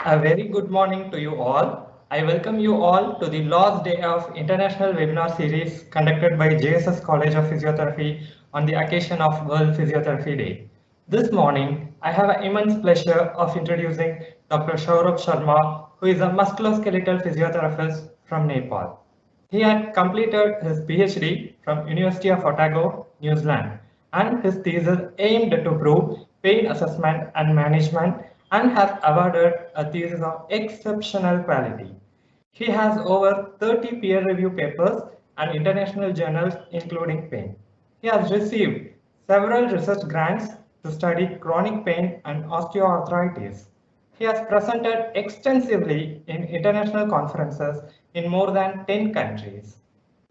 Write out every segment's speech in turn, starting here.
A very good morning to you all. I welcome you all to the last day of international webinar series conducted by JSS College of Physiotherapy on the occasion of World Physiotherapy Day. This morning, I have an immense pleasure of introducing Dr. Saurab Sharma, who is a musculoskeletal physiotherapist from Nepal. He had completed his PhD from University of Otago, New Zealand, and his thesis aimed to prove pain assessment and management and has awarded a thesis of exceptional quality. He has over 30 peer-reviewed papers and international journals including pain. He has received several research grants to study chronic pain and osteoarthritis. He has presented extensively in international conferences in more than 10 countries.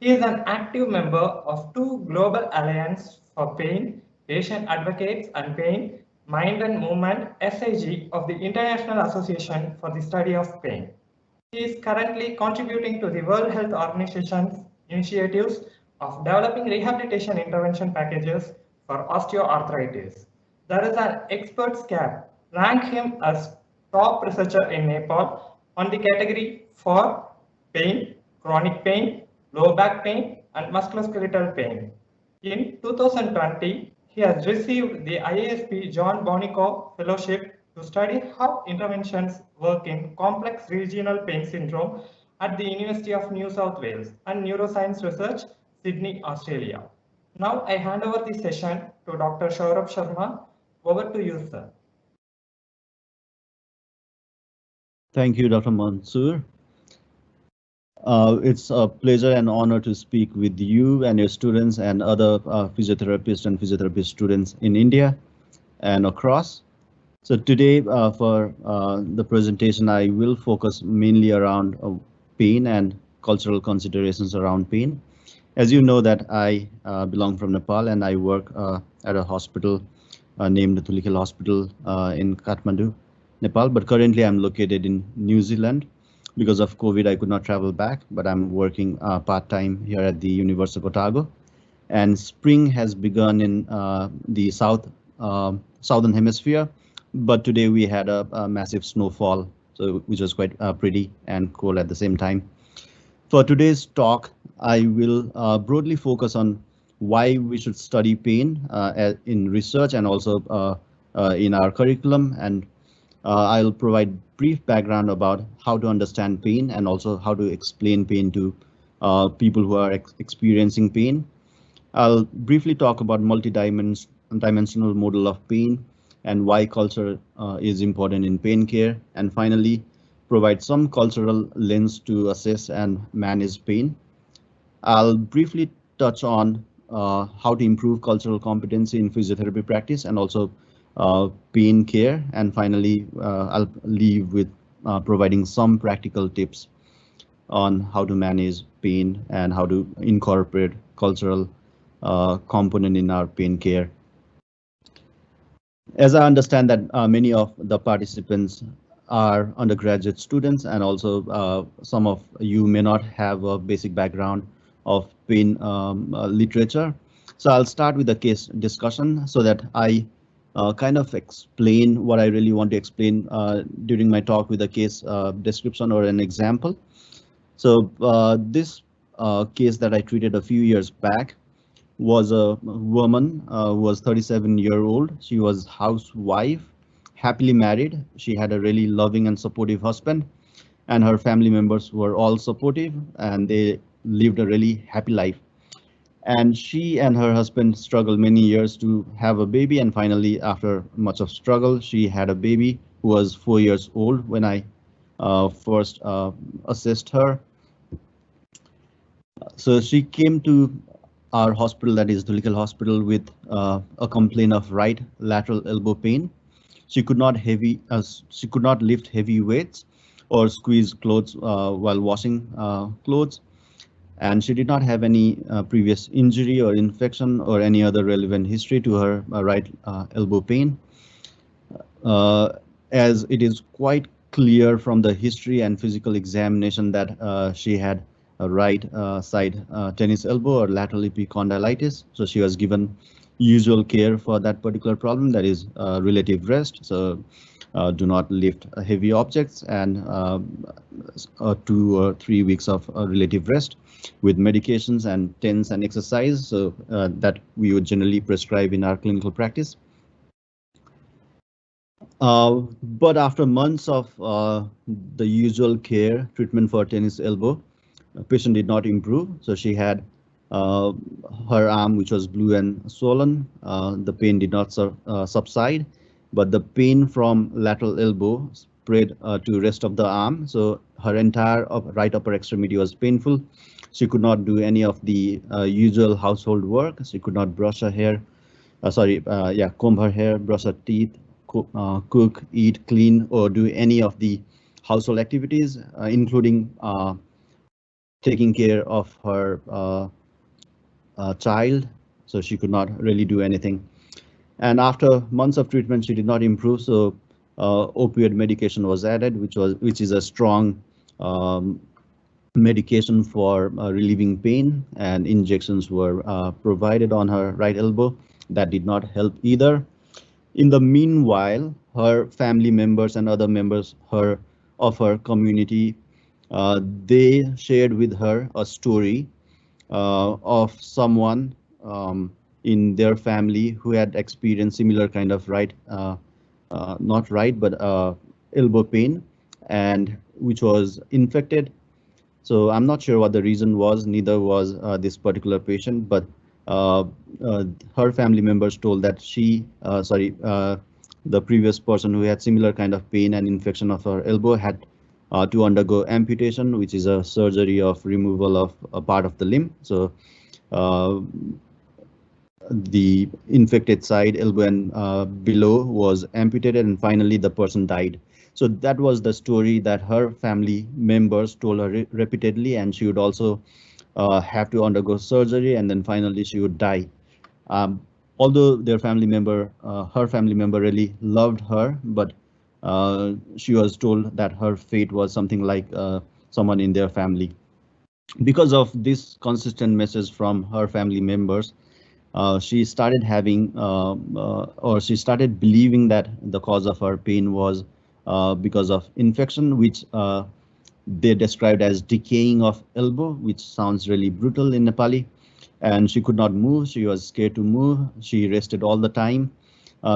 He is an active member of two global alliances for pain, patient advocates and pain, mind and movement SIG of the International Association for the Study of Pain. He is currently contributing to the World Health Organization's initiatives of developing rehabilitation intervention packages for osteoarthritis. There is an expert's cap rank him as top researcher in Nepal on the category for pain, chronic pain, low back pain, and musculoskeletal pain. In 2020, he has received the IASP John Bonico Fellowship to study how interventions work in complex regional pain syndrome at the University of New South Wales and Neuroscience Research, Sydney, Australia. Now I hand over the session to Dr. Saurab Sharma. Over to you, sir. Thank you, Dr. Mansoor. It's a pleasure and honor to speak with you and your students and other physiotherapists and physiotherapist students in India and across. So today for the presentation, I will focus mainly around pain and cultural considerations around pain. As you know that I belong from Nepal and I work at a hospital named Numerical Hospital in Kathmandu, Nepal, but currently I'm located in New Zealand. Because of COVID, I could not travel back, but I'm working part-time here at the University of Otago. And spring has begun in the southern hemisphere, but today we had a massive snowfall, so which was quite pretty and cool at the same time. For today's talk, I will broadly focus on why we should study pain in research and also in our curriculum, and I'll provide brief background about how to understand pain and also how to explain pain to people who are experiencing pain. I'll briefly talk about multidimensional model of pain and why culture is important in pain care, and finally provide some cultural lens to assess and manage pain. I'll briefly touch on how to improve cultural competency in physiotherapy practice and also pain care, and finally I'll leave with providing some practical tips on how to manage pain and how to incorporate cultural component in our pain care. As I understand that many of the participants are undergraduate students, and also some of you may not have a basic background of pain literature. So I'll start with a case discussion so that I kind of explain what I really want to explain during my talk with a case description or an example. So this case that I treated a few years back was a woman who was 37-year-old. She was housewife, happily married. She had a really loving and supportive husband, and her family members were all supportive, and they lived a really happy life. And she and her husband struggled many years to have a baby, and finally, after much of struggle, she had a baby who was 4 years old when I first assessed her. So she came to our hospital, that is Numerical Hospital, with a complaint of right lateral elbow pain. She could not lift heavy weights or squeeze clothes while washing clothes. And she did not have any previous injury or infection or any other relevant history to her right elbow pain. As it is quite clear from the history and physical examination that she had a right side tennis elbow or lateral epicondylitis. So she was given usual care for that particular problem, that is relative rest. So do not lift heavy objects, and 2 or 3 weeks of relative rest with medications and TENS and exercise. So that we would generally prescribe in our clinical practice. But after months of the usual care treatment for tennis elbow, the patient did not improve. So she had uh, her arm, which was blue and swollen. The pain did not subside, but the pain from lateral elbow spread to rest of the arm. So her entire right upper extremity was painful. She could not do any of the usual household work. She could not brush her hair. Comb her hair, brush her teeth, cook, eat, clean, or do any of the household activities, including taking care of her child. So she could not really do anything. And after months of treatment, she did not improve. So opioid medication was added, which is a strong medication for relieving pain, and injections were provided on her right elbow. That did not help either. In the meanwhile, her family members and other members of her community, they shared with her a story of someone in their family who had experienced similar kind of not right, but elbow pain, and which was infected. So I'm not sure what the reason was, neither was this particular patient, but uh, her family members told that the previous person who had similar kind of pain and infection of her elbow had to undergo amputation, which is a surgery of removal of a part of the limb. So the infected side, elbow and below, was amputated, and finally the person died. So that was the story that her family members told her repeatedly, and she would also have to undergo surgery, and then finally she would die. Although her family member really loved her, but she was told that her fate was something like someone in their family. Because of this consistent message from her family members, she started she started believing that the cause of her pain was because of infection, which they described as decaying of elbow, which sounds really brutal in Nepali. And she could not move. She was scared to move. She rested all the time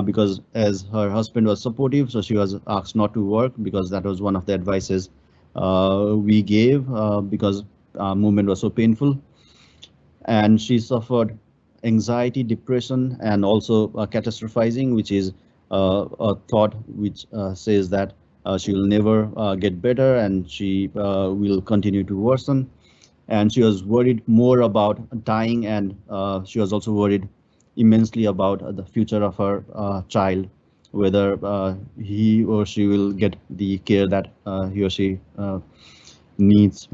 because as her husband was supportive, so she was asked not to work, because that was one of the advices we gave, because movement was so painful. And she suffered anxiety, depression, and also catastrophizing, which is a thought which says that she will never get better, and she will continue to worsen. And she was worried more about dying, and she was also worried immensely about the future of her child, whether he or she will get the care that he or she needs.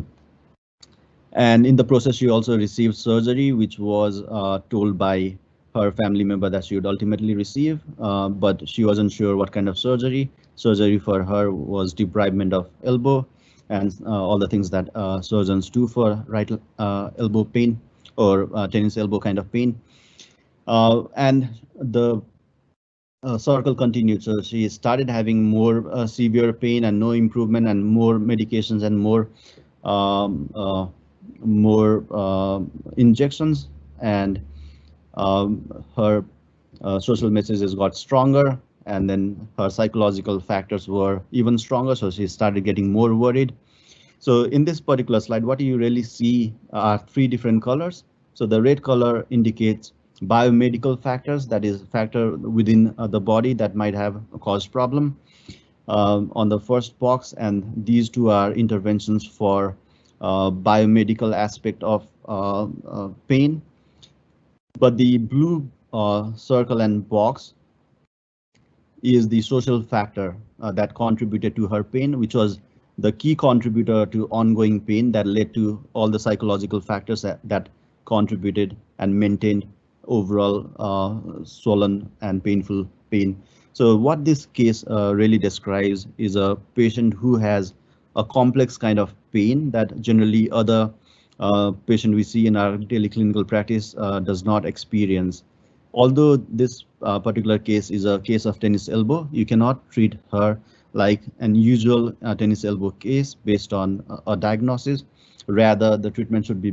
And in the process, she also received surgery, which was told by her family member that she would ultimately receive, but she wasn't sure what kind of surgery. Surgery for her was debridement of elbow, and all the things that surgeons do for right elbow pain, or tennis elbow kind of pain. And the circle continued. So she started having more severe pain and no improvement, and more medications and um, uh, more injections, and her social messages got stronger, and then her psychological factors were even stronger. So she started getting more worried. So in this particular slide, what you really see are three different colors. So the red color indicates biomedical factors, that is factor within the body that might have caused problem on the first box, and these two are interventions for biomedical aspect of pain. But the blue circle and box is the social factor that contributed to her pain, which was the key contributor to ongoing pain that led to all the psychological factors that contributed and maintained overall swollen and painful pain. So what this case really describes is a patient who has a complex kind of pain that generally other patient we see in our daily clinical practice does not experience. Although this particular case is a case of tennis elbow, you cannot treat her like an usual tennis elbow case based on a diagnosis. Rather, the treatment should be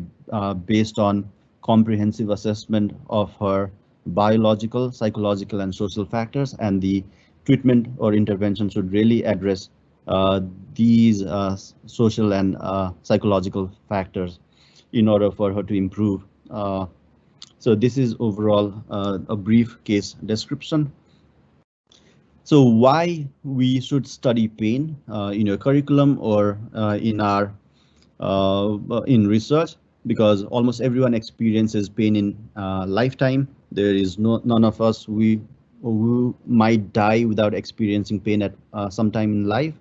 based on comprehensive assessment of her biological, psychological, and social factors, and the treatment or intervention should really address uh, these social and psychological factors in order for her to improve. So this is overall a brief case description. So why we should study pain in your curriculum or in research? Because almost everyone experiences pain in lifetime. There is none of us who might die without experiencing pain at some time in life.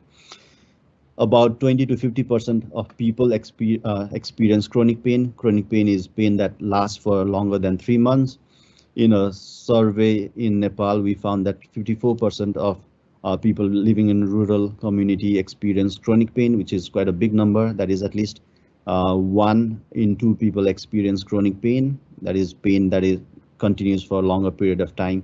About 20 to 50% of people experience chronic pain. Chronic pain is pain that lasts for longer than 3 months. In a survey in Nepal, we found that 54% of people living in rural community experience chronic pain, which is quite a big number. That is at least 1 in 2 people experience chronic pain. That is pain that is continues for a longer period of time.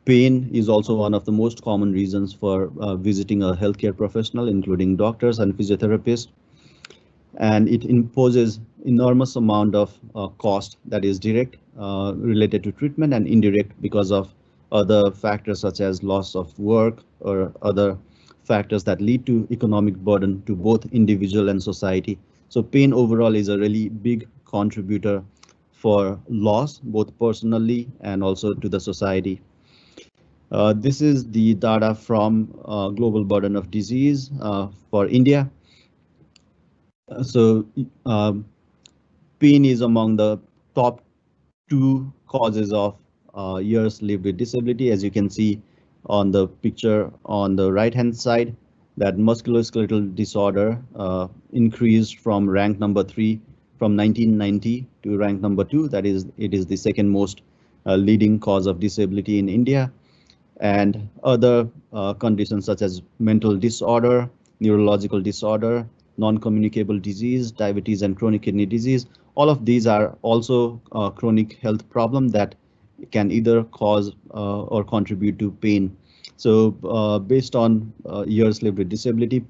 Pain is also one of the most common reasons for visiting a healthcare professional, including doctors and physiotherapists. And it imposes enormous amount of cost that is direct related to treatment and indirect because of other factors such as loss of work or other factors that lead to economic burden to both individual and society. So pain overall is a really big contributor for loss, both personally and also to the society. This is the data from Global Burden of Disease for India. So pain is among the top 2 causes of years lived with disability. As you can see on the picture on the right hand side, that musculoskeletal disorder increased from rank number 3 from 1990 to rank number 2. That is, it is the second most leading cause of disability in India. And other conditions such as mental disorder, neurological disorder, non-communicable disease, diabetes, and chronic kidney disease. All of these are also chronic health problems that can either cause or contribute to pain. So based on years lived with disability,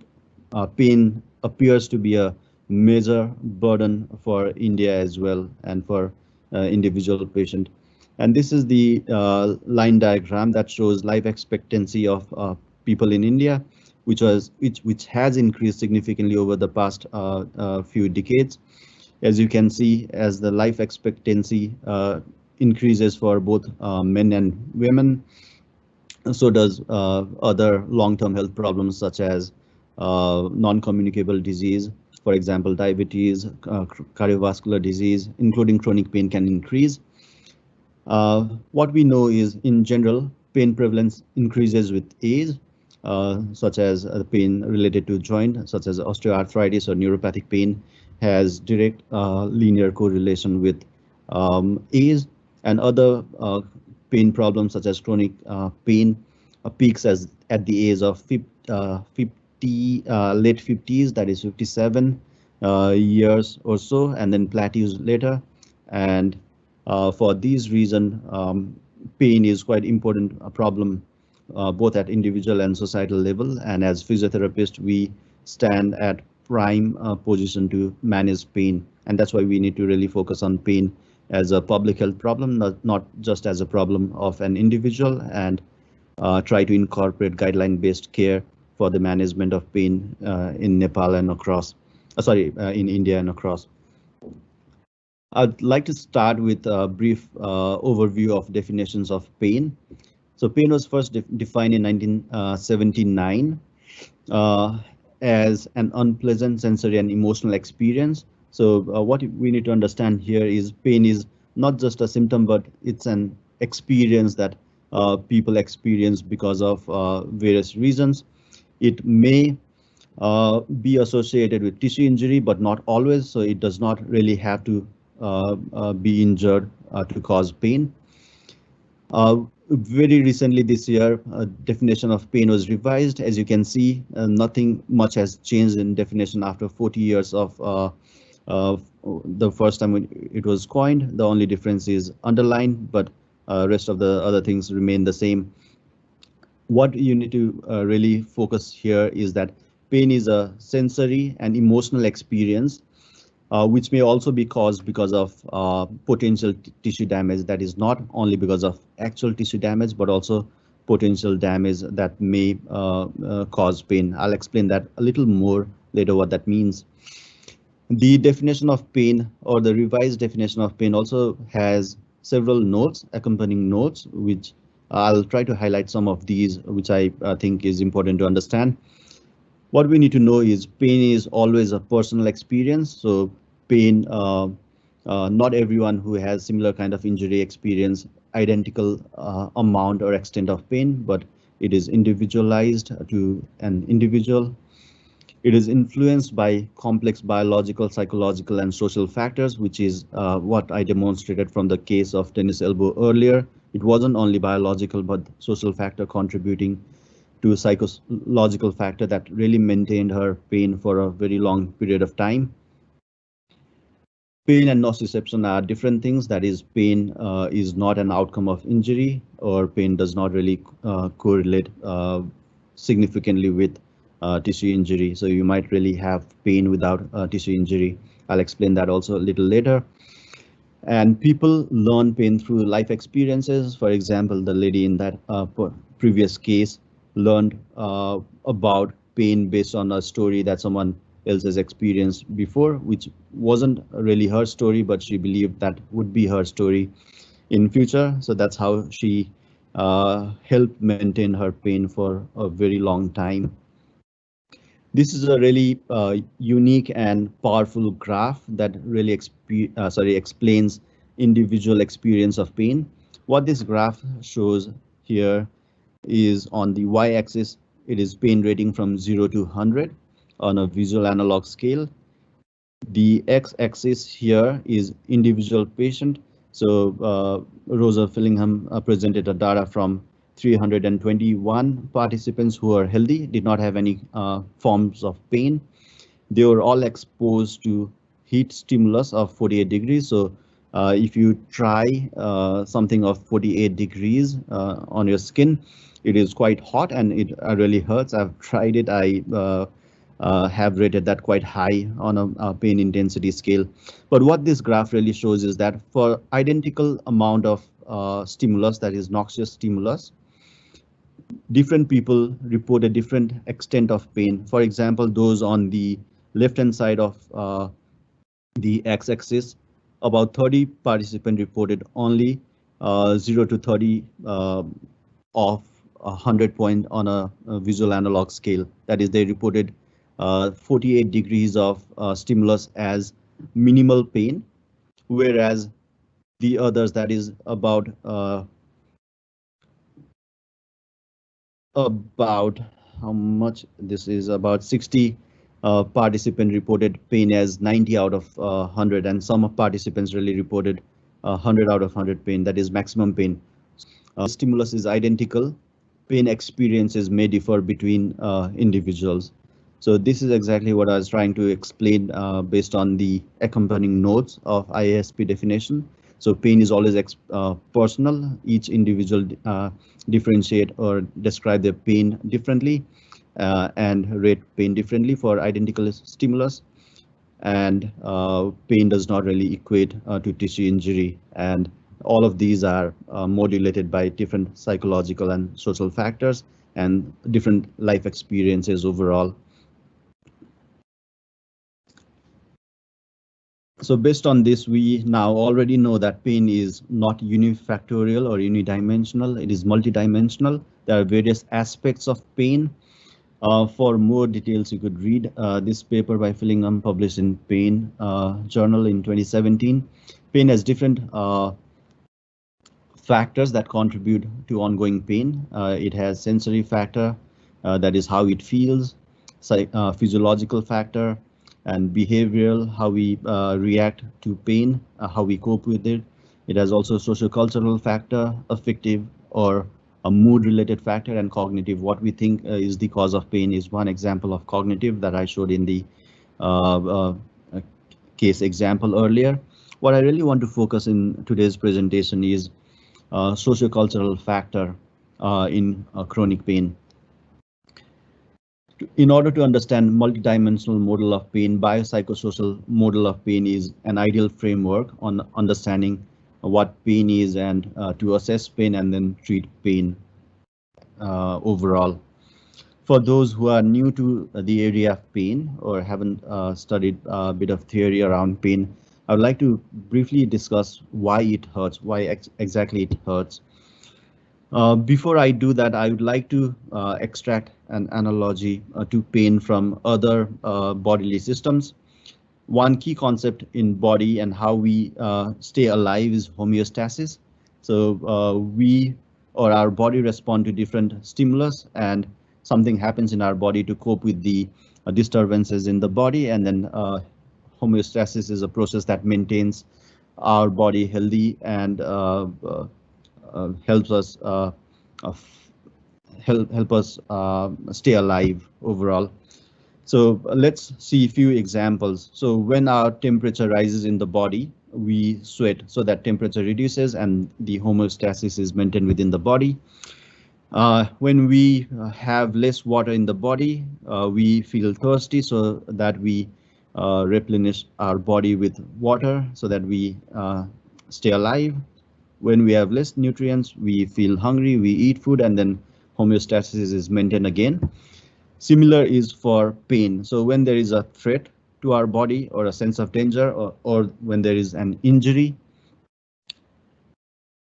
pain appears to be a major burden for India as well and for individual patient. And this is the line diagram that shows life expectancy of people in India, which has increased significantly over the past few decades. As you can see, as the life expectancy increases for both men and women, so does other long-term health problems such as non-communicable disease, for example, diabetes, cardiovascular disease, including chronic pain can increase. What we know is, in general, pain prevalence increases with age, such as pain related to joint, such as osteoarthritis or neuropathic pain, has direct linear correlation with age, and other pain problems such as chronic pain peaks at the age of 50, late 50s, that is 57 years or so, and then plateaus later. And for these reasons, pain is quite important problem both at individual and societal level. And as physiotherapists, we stand at prime position to manage pain. And that's why we need to really focus on pain as a public health problem, not just as a problem of an individual, and try to incorporate guideline-based care for the management of pain in Nepal and across, in India and across. I'd like to start with a brief overview of definitions of pain. So pain was first defined in 1979 as an unpleasant sensory and emotional experience. So what we need to understand here is pain is not just a symptom, but it's an experience that people experience because of various reasons. It may be associated with tissue injury, but not always. So it does not really have to be injured to cause pain. Very recently this year, definition of pain was revised. As you can see, nothing much has changed in definition after 40 years of The first time it was coined, the only difference is underlined, but rest of the other things remain the same. What you need to really focus here is that pain is a sensory and emotional experience, which may also be caused because of potential tissue damage. That is not only because of actual tissue damage, but also potential damage that may cause pain. I'll explain that a little more later, what that means. The definition of pain, or the revised definition of pain, also has several notes, accompanying notes, which I'll try to highlight some of these, which I think is important to understand. What we need to know is pain is always a personal experience. So pain, not everyone who has similar kind of injury experience identical amount or extent of pain, but it is individualized to an individual. It is influenced by complex biological, psychological, and social factors, which is what I demonstrated from the case of tennis elbow earlier. It wasn't only biological, but social factor contributing to a psychological factor that really maintained her pain for a very long period of time. Pain and nociception are different things. That is, pain is not an outcome of injury, or pain does not really correlate significantly with tissue injury. So you might really have pain without tissue injury. I'll explain that also a little later. And people learn pain through life experiences. For example, the lady in that previous case learned about pain based on a story that someone else has experienced before, which wasn't really her story, but she believed that would be her story in future. So that's how she helped maintain her pain for a very long time. This is a really unique and powerful graph that really explains individual experience of pain. What this graph shows here is on the y-axis, it is pain rating from 0 to 100 on a visual analog scale. The x-axis here is individual patient. So Rosa Fillingham presented a data from 321 participants who are healthy, did not have any forms of pain. They were all exposed to heat stimulus of 48 degrees. So if you try something of 48 degrees on your skin, it is quite hot and it really hurts. I've tried it. I have rated that quite high on a pain intensity scale. But what this graph really shows is that for identical amount of stimulus, that is noxious stimulus, different people report a different extent of pain. For example, those on the left-hand side of the x-axis, about 30 participants reported only 0 to 30 of 100 point on a visual analog scale. That is, they reported 48 degrees of stimulus as minimal pain, whereas the others, that is about how much this is, about 60 participant reported pain as 90 out of 100, and some participants really reported 100 out of 100 pain, that is maximum pain. Stimulus is identical, pain experiences may differ between individuals. So this is exactly what I was trying to explain based on the accompanying notes of IASP definition. So pain is always personal. Each individual differentiate or describe their pain differently and rate pain differently for identical stimulus. And pain does not really equate to tissue injury. And all of these are modulated by different psychological and social factors and different life experiences overall. So based on this, we now already know that pain is not unifactorial or unidimensional. It is multidimensional. There are various aspects of pain. For more details, you could read this paper by Fillingham published in Pain Journal in 2017. Pain has different factors that contribute to ongoing pain. It has sensory factor, that is how it feels, physiological factor, and behavioral, how we react to pain, how we cope with it. It has also socio-cultural factor, affective or a mood-related factor, and cognitive. What we think is the cause of pain is one example of cognitive that I showed in the case example earlier. What I really want to focus in today's presentation is sociocultural factor in chronic pain. In order to understand multidimensional model of pain, biopsychosocial model of pain is an ideal framework on understanding what pain is and to assess pain and then treat pain overall. For those who are new to the area of pain or haven't studied a bit of theory around pain, I would like to briefly discuss why it hurts, why exactly it hurts. Before I do that, I would like to extract an analogy to pain from other bodily systems. One key concept in body and how we stay alive is homeostasis. So we or our body respond to different stimulus, and something happens in our body to cope with the disturbances in the body, and then homeostasis is a process that maintains our body healthy and helps us help us stay alive overall. So let's see a few examples. So when our temperature rises in the body, we sweat, so that temperature reduces and the homeostasis is maintained within the body. When we have less water in the body, we feel thirsty, so that we replenish our body with water so that we stay alive. When we have less nutrients, we feel hungry, we eat food, and then homeostasis is maintained again. Similar is for pain. So when there is a threat to our body or a sense of danger, or when there is an injury,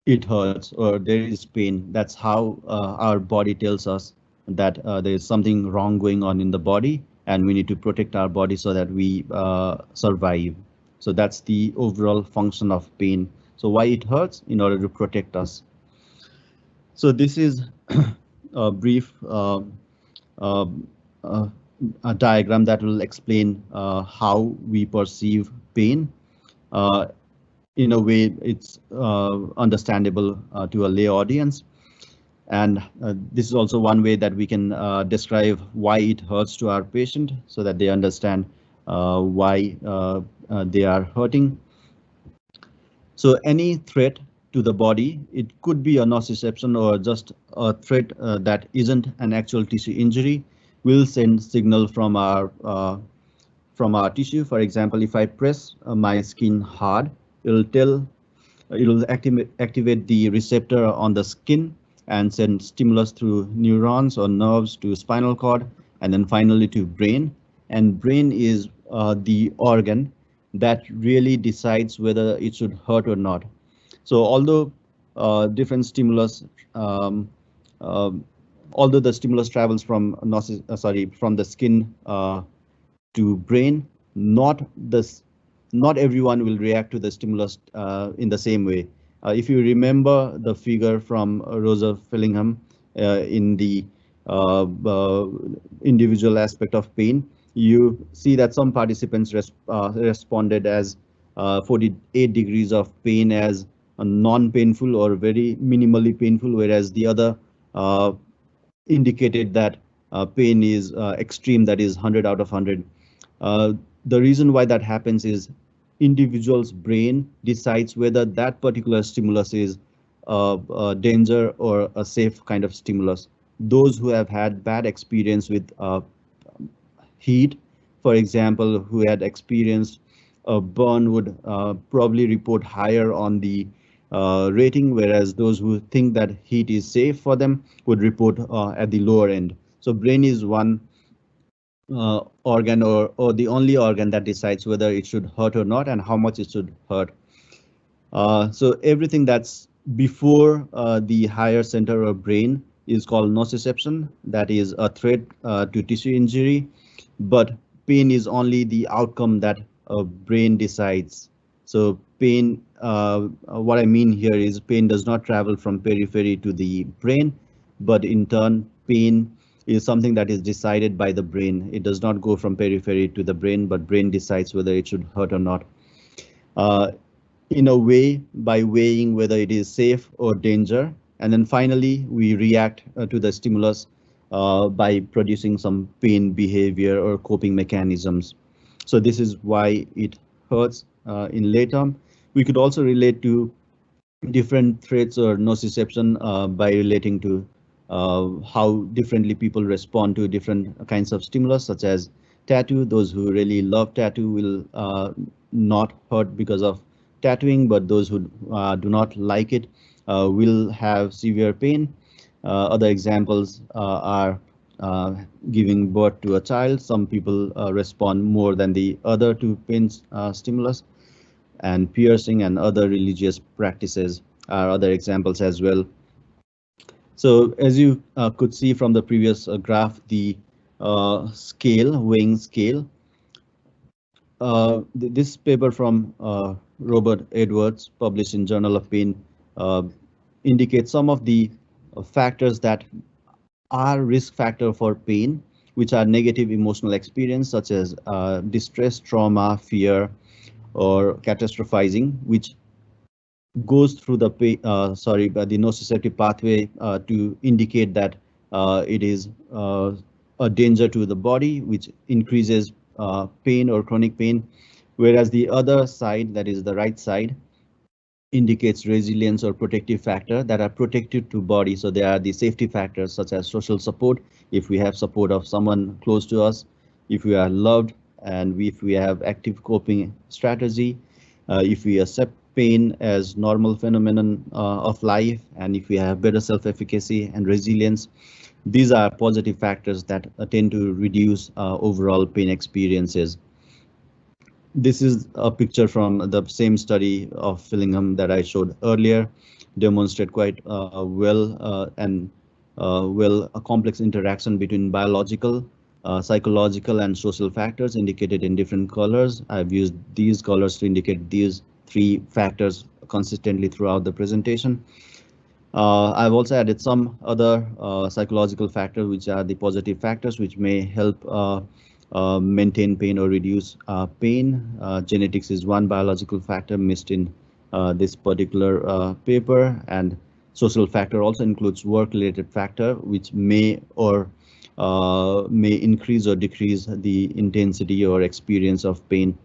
it hurts or there is pain. That's how our body tells us that there is something wrong going on in the body and we need to protect our body so that we survive. So that's the overall function of pain. So why it hurts? In order to protect us. So this is a brief a diagram that will explain how we perceive pain. In a way, it's understandable to a lay audience. And this is also one way that we can describe why it hurts to our patient so that they understand why they are hurting. So any threat to the body, it could be a nociception or just a threat that isn't an actual tissue injury, will send signal from our tissue. For example, if I press my skin hard, it'll activate the receptor on the skin and send stimulus through neurons or nerves to spinal cord and then finally to brain. And brain is the organ that really decides whether it should hurt or not. So although different stimulus, although the stimulus travels from the skin to brain, not everyone will react to the stimulus in the same way. If you remember the figure from Rosa Fillingham in the individual aspect of pain, you see that some participants responded as 48 degrees of pain as non-painful or very minimally painful, whereas the other indicated that pain is extreme, that is 100 out of 100. The reason why that happens is individual's brain decides whether that particular stimulus is a danger or a safe kind of stimulus. Those who have had bad experience with heat, for example, who had experienced a burn would probably report higher on the rating, whereas those who think that heat is safe for them would report at the lower end. So brain is one organ or the only organ that decides whether it should hurt or not and how much it should hurt. So everything that's before the higher center of brain is called nociception, that is a threat to tissue injury, but pain is only the outcome that a brain decides. So pain, what I mean here is pain does not travel from periphery to the brain, but in turn pain is something that is decided by the brain. It does not go from periphery to the brain, but brain decides whether it should hurt or not. In a way, by weighing whether it is safe or danger, and then finally we react to the stimulus by producing some pain behavior or coping mechanisms. So this is why it hurts in late term. We could also relate to different threats or nociception by relating to how differently people respond to different kinds of stimulus, such as tattoo. Those who really love tattoo will not hurt because of tattooing, but those who do not like it will have severe pain. Other examples are giving birth to a child. Some people respond more than the other to pain stimulus, and piercing and other religious practices are other examples as well. So as you could see from the previous graph, the weighing scale, this paper from Robert Edwards, published in Journal of Pain, indicates some of the factors that are risk factor for pain, which are negative emotional experience such as distress, trauma, fear, or catastrophizing, which goes through the the nociceptive pathway to indicate that it is a danger to the body, which increases pain or chronic pain, whereas the other side, that is the right side, indicates resilience or protective factor that are protective to body. So there are the safety factors such as social support, if we have support of someone close to us, if we are loved, and if we have active coping strategy, if we accept pain as normal phenomenon of life, and if we have better self-efficacy and resilience. These are positive factors that tend to reduce overall pain experiences. This is a picture from the same study of Fillingham that I showed earlier, demonstrate quite well a complex interaction between biological, psychological, and social factors indicated in different colors. I've used these colors to indicate these three factors consistently throughout the presentation. I've also added some other psychological factors, which are the positive factors, which may help maintain pain or reduce pain. Genetics is one biological factor missed in this particular paper, and social factor also includes work-related factor, which may increase or decrease the intensity or experience of pain.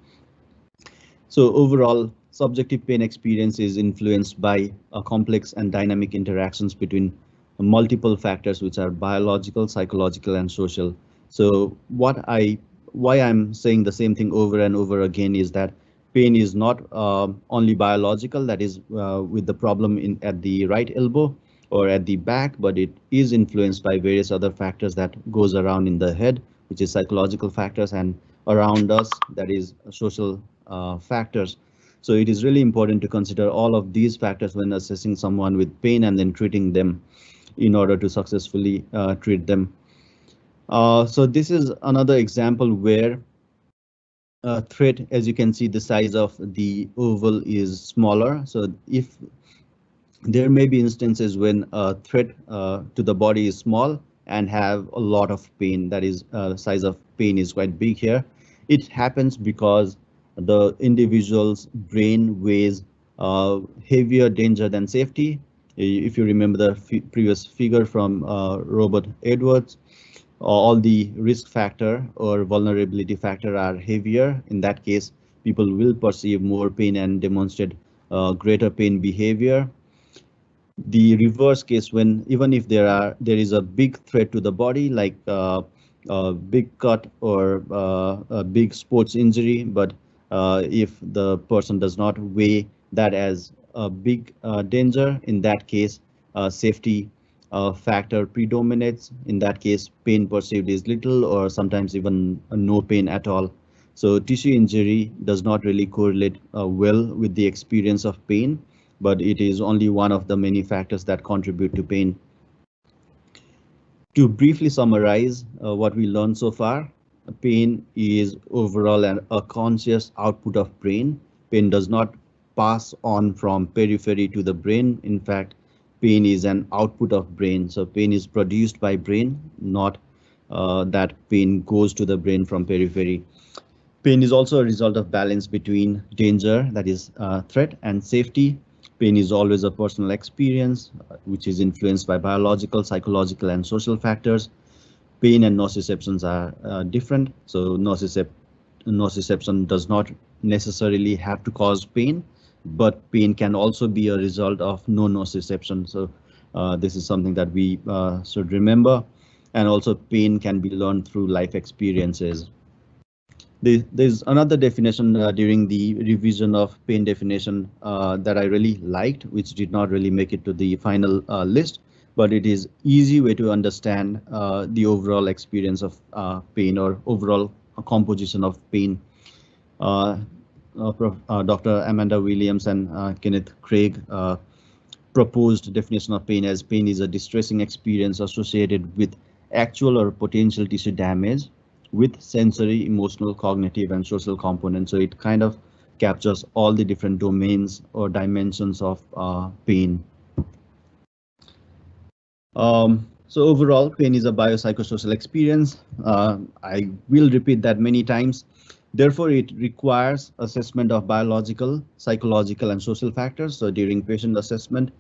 So overall, subjective pain experience is influenced by complex and dynamic interactions between multiple factors, which are biological, psychological, and social. So why I'm saying the same thing over and over again is that pain is not only biological, that is with the problem at the right elbow or at the back, but it is influenced by various other factors that goes around in the head, which is psychological factors, and around us, that is social factors. So it is really important to consider all of these factors when assessing someone with pain and then treating them in order to successfully treat them. So this is another example where thread, as you can see, the size of the oval is smaller. So if there may be instances when a thread to the body is small and have a lot of pain, that is size of pain is quite big here. It happens because the individual's brain weighs heavier danger than safety. If you remember the previous figure from Robert Edwards, all the risk factor or vulnerability factor are heavier. In that case, people will perceive more pain and demonstrate greater pain behavior. The reverse case, when even if there is a big threat to the body, like a big cut or a big sports injury, but if the person does not weigh that as a big danger, in that case, safety factor predominates. In that case, pain perceived is little or sometimes even no pain at all. So tissue injury does not really correlate well with the experience of pain, but it is only one of the many factors that contribute to pain. To briefly summarize what we learned so far, pain is overall a conscious output of brain. Pain does not pass on from periphery to the brain. In fact, pain is an output of brain. So pain is produced by brain, not that pain goes to the brain from periphery. Pain is also a result of balance between danger, that is threat, and safety. Pain is always a personal experience, which is influenced by biological, psychological, and social factors. Pain and nociceptions are different. So nociception does not necessarily have to cause pain, but pain can also be a result of no nociception. So this is something that we should remember. And also pain can be learned through life experiences. There's another definition during the revision of pain definition that I really liked, which did not really make it to the final list, but it is easy way to understand the overall experience of pain or overall composition of pain. Dr. Amanda Williams and Kenneth Craig proposed definition of pain as pain is a distressing experience associated with actual or potential tissue damage with sensory, emotional, cognitive, and social components. So it kind of captures all the different domains or dimensions of pain. So overall, pain is a biopsychosocial experience. I will repeat that many times. Therefore, it requires assessment of biological, psychological, and social factors. So during patient assessment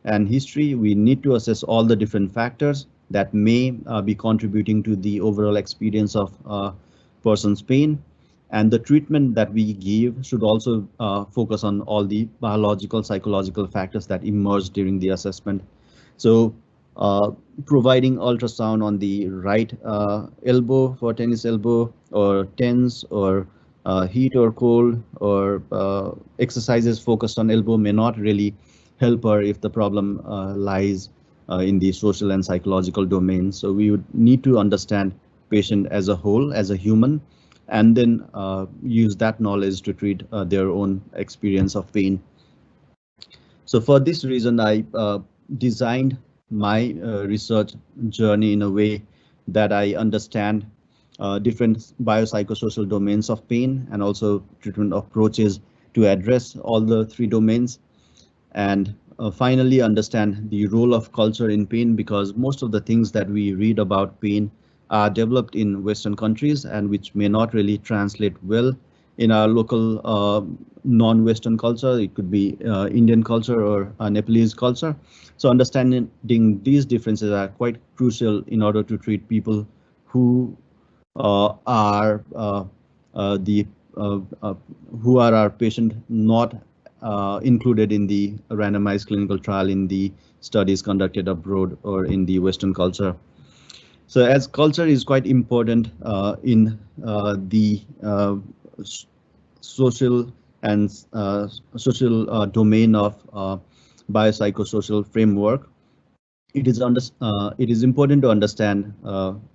and history, we need to assess all the different factors that may be contributing to the overall experience of person's pain. And the treatment that we give should also focus on all the biological, psychological factors that emerge during the assessment. So providing ultrasound on the right elbow for tennis elbow, or TENS, or heat or cold, or exercises focused on elbow may not really help her if the problem lies in the social and psychological domain. So we would need to understand patient as a whole, as a human, and then use that knowledge to treat their own experience of pain. So for this reason, I designed my research journey in a way that I understand different biopsychosocial domains of pain and also treatment approaches to address all the three domains, and finally understand the role of culture in pain, because most of the things that we read about pain are developed in Western countries and which may not really translate well in our local non-Western culture. It could be Indian culture or Nepalese culture. So understanding these differences are quite crucial in order to treat people who are our patient not included in the randomized clinical trial in the studies conducted abroad or in the Western culture. So as culture is quite important in the social and social domain of biopsychosocial framework, it is important to understand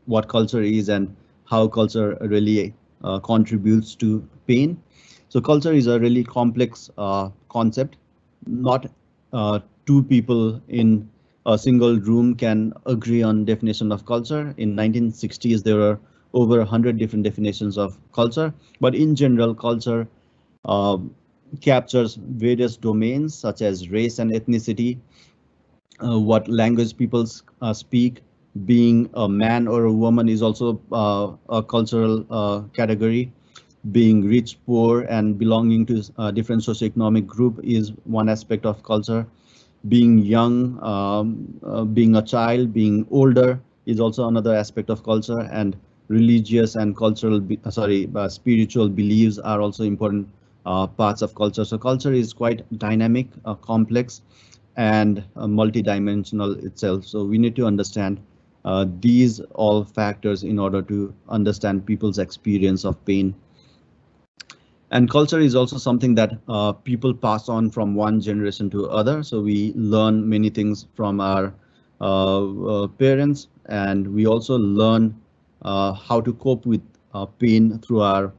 what culture is and how culture really contributes to pain. So culture is a really complex concept. Not two people in a single room can agree on definition of culture. In 1960s, there were over 100 different definitions of culture, but in general, culture captures various domains such as race and ethnicity, what language people speak. Being a man or a woman is also a cultural category. Being rich, poor, and belonging to a different socioeconomic group is one aspect of culture. Being young, being a child, being older is also another aspect of culture, and religious and cultural, spiritual beliefs are also important parts of culture. So culture is quite dynamic, complex, and multidimensional itself. So we need to understand these all factors in order to understand people's experience of pain. And culture is also something that people pass on from one generation to other. So we learn many things from our parents, and we also learn how to cope with pain through our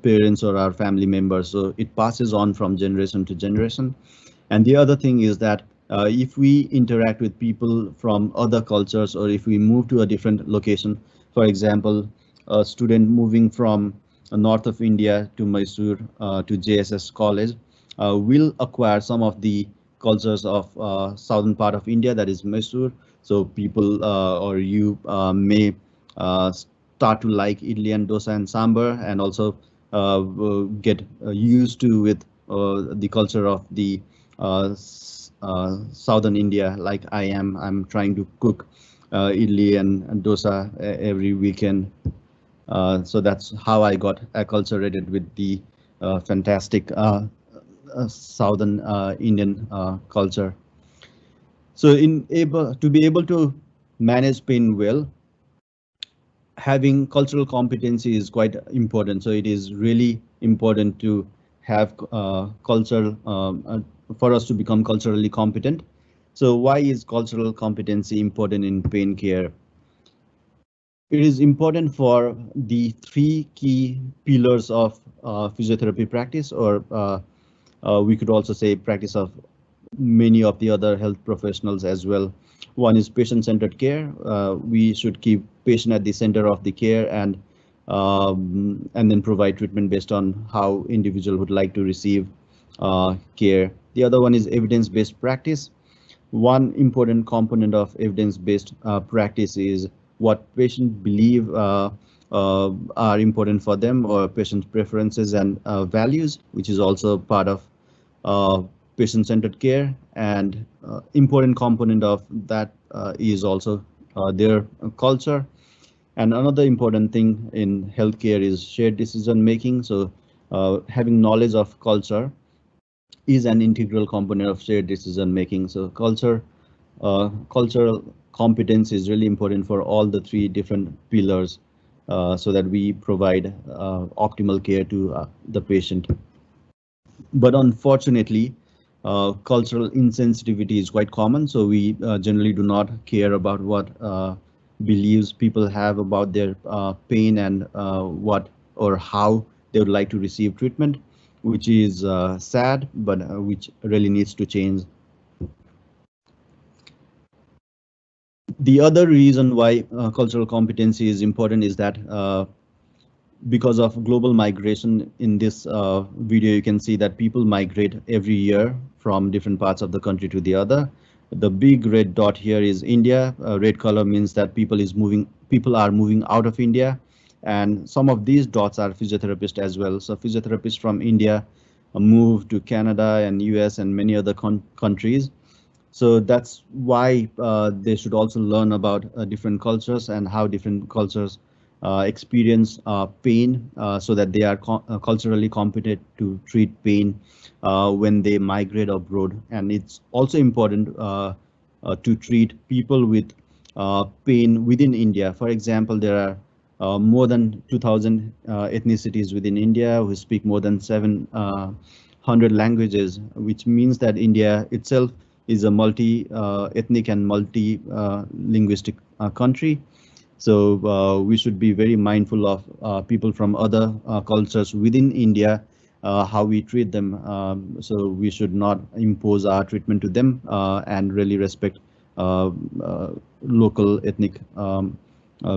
parents or our family members. So it passes on from generation to generation. And the other thing is that if we interact with people from other cultures, or if we move to a different location, for example, a student moving from north of India to Mysore to JSS College will acquire some of the cultures of southern part of India, that is Mysore. So people or you may start to like idli and dosa and sambar, and also get used to with the culture of the southern India, like I am. I'm trying to cook idli and dosa every weekend. So that's how I got acculturated with the fantastic Southern Indian culture. So to be able to manage pain well, having cultural competency is quite important. So it is really important to have cultural for us to become culturally competent. So why is cultural competency important in pain care? It is important for the three key pillars of physiotherapy practice, or we could also say practice of many of the other health professionals as well. One is patient-centered care. We should keep patient at the center of the care, and then provide treatment based on how individual would like to receive care. The other one is evidence-based practice. One important component of evidence-based practice is what patients believe are important for them, or patients' preferences and values, which is also part of uh, patient-centered care. And important component of that is also their culture. And another important thing in healthcare is shared decision making. So having knowledge of culture is an integral component of shared decision making. So cultural competence is really important for all the three different pillars, so that we provide optimal care to the patient. But unfortunately, cultural insensitivity is quite common. So we generally do not care about what beliefs people have about their pain, and what or how they would like to receive treatment, which is sad, but which really needs to change. The other reason why cultural competency is important is that because of global migration, in this video you can see that people migrate every year from different parts of the country to the other. The big red dot here is India. Red color means that people are moving out of India, and some of these dots are physiotherapists as well. So physiotherapists from India move to Canada and US and many other countries. So that's why they should also learn about different cultures and how different cultures experience pain, so that they are culturally competent to treat pain when they migrate abroad. And it's also important to treat people with pain within India. For example, there are more than 2,000 ethnicities within India who speak more than 700 languages, which means that India itself is a multi-ethnic and multi-linguistic country. So we should be very mindful of people from other cultures within India, how we treat them. So we should not impose our treatment to them, and really respect local ethnic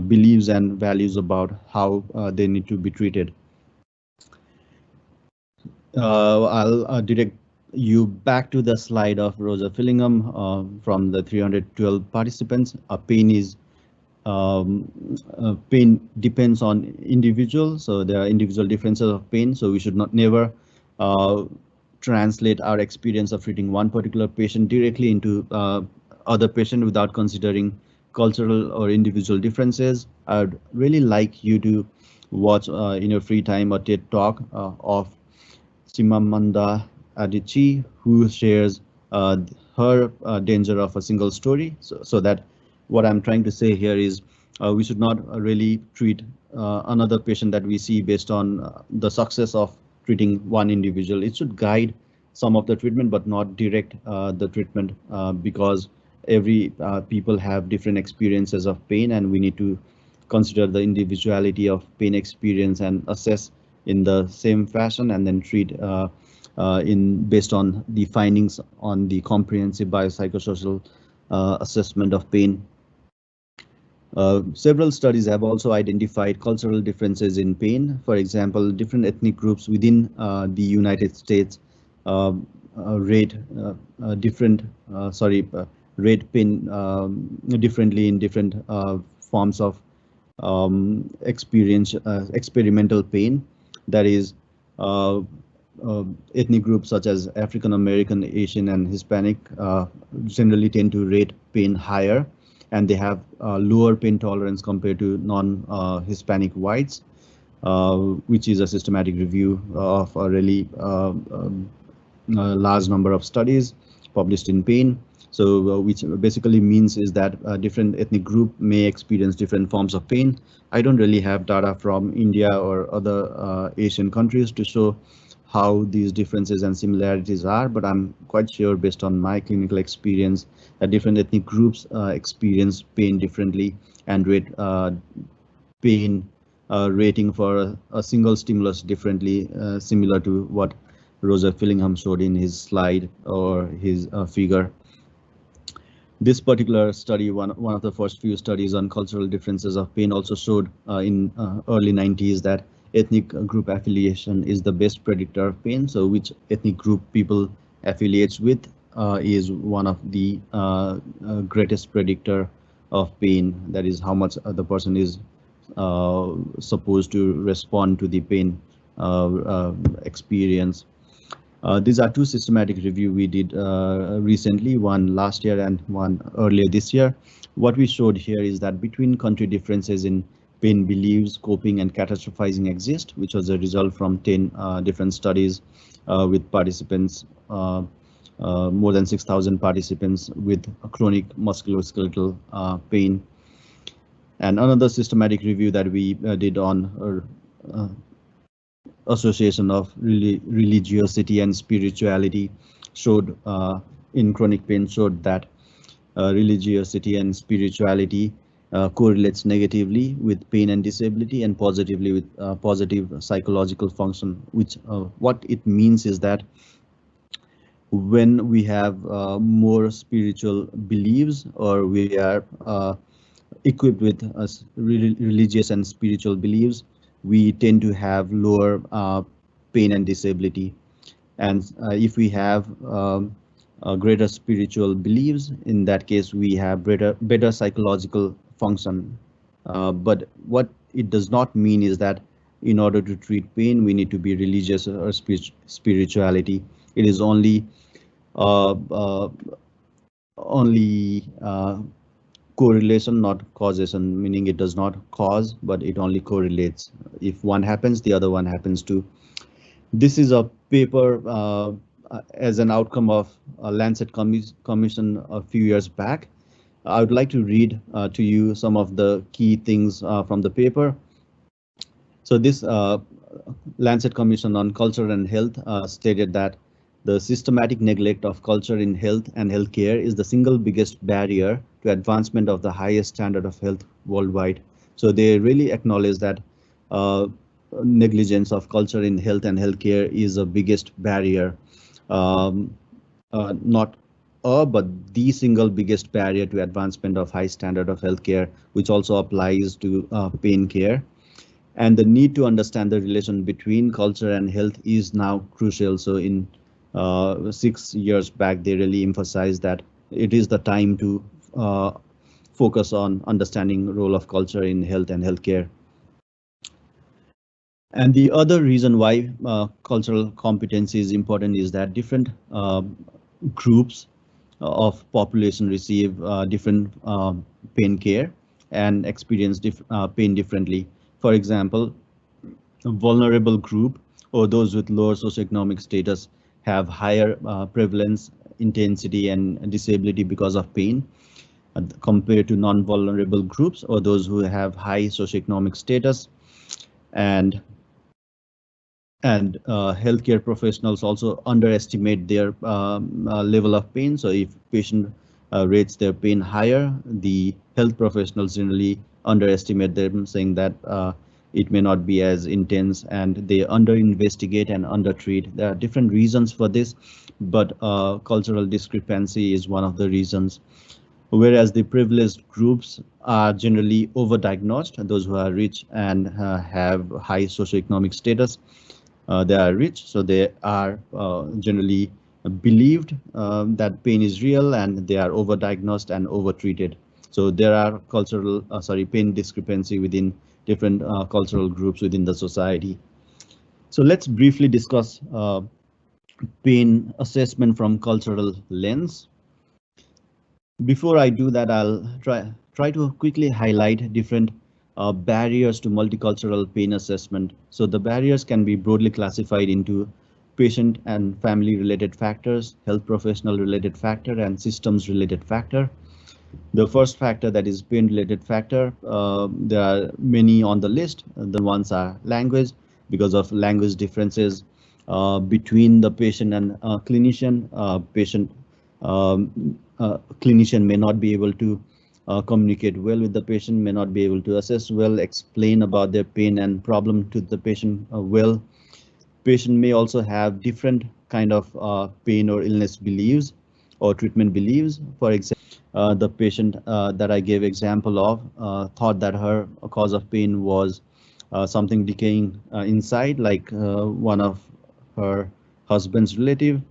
beliefs and values about how they need to be treated. I'll direct you back to the slide of Rosa Fillingham from the 312 participants. Pain depends on individual, so there are individual differences of pain. So we should not never translate our experience of treating one particular patient directly into other patient without considering cultural or individual differences. I'd really like you to watch in your free time a TED talk of Chimamanda Adichie, who shares her danger of a single story. So that what I'm trying to say here is we should not really treat another patient that we see based on the success of treating one individual. It should guide some of the treatment, but not direct the treatment, because every people have different experiences of pain, and we need to consider the individuality of pain experience and assess in the same fashion, and then treat based on the findings on the comprehensive biopsychosocial assessment of pain. Several studies have also identified cultural differences in pain. For example, different ethnic groups within the United States rate rate pain differently in different forms of experimental pain. That is, ethnic groups such as African American, Asian, and Hispanic generally tend to rate pain higher. and they have lower pain tolerance compared to non-Hispanic whites, which is a systematic review of a really large number of studies published in pain. So which basically means is that different ethnic group may experience different forms of pain. I don't really have data from India or other Asian countries to show how these differences and similarities are, but I'm quite sure based on my clinical experience that different ethnic groups experience pain differently and rate pain rating for a single stimulus differently, similar to what Roger Fillingham showed in his slide or his figure. This particular study, one of the first few studies on cultural differences of pain, also showed in early 90s that ethnic group affiliation is the best predictor of pain. So which ethnic group people affiliates with is one of the greatest predictor of pain. That is how much the person is supposed to respond to the pain experience. These are two systematic review we did recently, one last year and one earlier this year. What we showed here is that between country differences in pain beliefs, coping and catastrophizing exist, which was a result from 10 different studies with participants, more than 6,000 participants with chronic musculoskeletal pain. And another systematic review that we did on association of religiosity and spirituality showed in chronic pain showed that religiosity and spirituality correlates negatively with pain and disability and positively with positive psychological function, which what it means is that when we have more spiritual beliefs or we are equipped with religious and spiritual beliefs, we tend to have lower pain and disability. And if we have greater spiritual beliefs, in that case, we have better psychological function. But what it does not mean is that in order to treat pain, we need to be religious or spirituality. It is only correlation, not causation, meaning it does not cause, but it only correlates. If one happens, the other one happens too. This is a paper as an outcome of a Lancet commission a few years back. I would like to read to you some of the key things from the paper. So this Lancet Commission on Culture and Health stated that the systematic neglect of culture in health and healthcare is the single biggest barrier to advancement of the highest standard of health worldwide. So they really acknowledge that negligence of culture in health and healthcare is the biggest barrier, not but the single biggest barrier to advancement of high standard of healthcare, which also applies to pain care. And the need to understand the relation between culture and health is now crucial. So in 6 years back, they really emphasized that it is the time to focus on understanding the role of culture in health and healthcare. And the other reason why cultural competency is important is that different groups of population receive different pain care and experience pain differently. For example, a vulnerable group or those with lower socioeconomic status have higher prevalence, intensity, and disability because of pain compared to non-vulnerable groups or those who have high socioeconomic status. And healthcare professionals also underestimate their level of pain. So if patient rates their pain higher, the health professionals generally underestimate them, saying that it may not be as intense, and they under-investigate and under-treat. There are different reasons for this, but cultural discrepancy is one of the reasons. Whereas the privileged groups are generally overdiagnosed, those who are rich and have high socioeconomic status, they are rich, so they are generally believed that pain is real, and they are overdiagnosed and overtreated. So there are cultural, pain discrepancy within different cultural groups within the society. So let's briefly discuss pain assessment from cultural lens. Before I do that, I'll try to quickly highlight different barriers to multicultural pain assessment. So the barriers can be broadly classified into patient and family related factors, health professional related factor, and systems related factor. The first factor, that is pain related factor, there are many on the list. The ones are language, because of language differences between the patient and clinician. Clinician may not be able to communicate well with the patient, may not be able to assess well, explain about their pain and problem to the patient well. Patient may also have different kind of pain or illness beliefs or treatment beliefs. For example, the patient that I gave example of thought that her cause of pain was something decaying inside, like one of her husband's relative.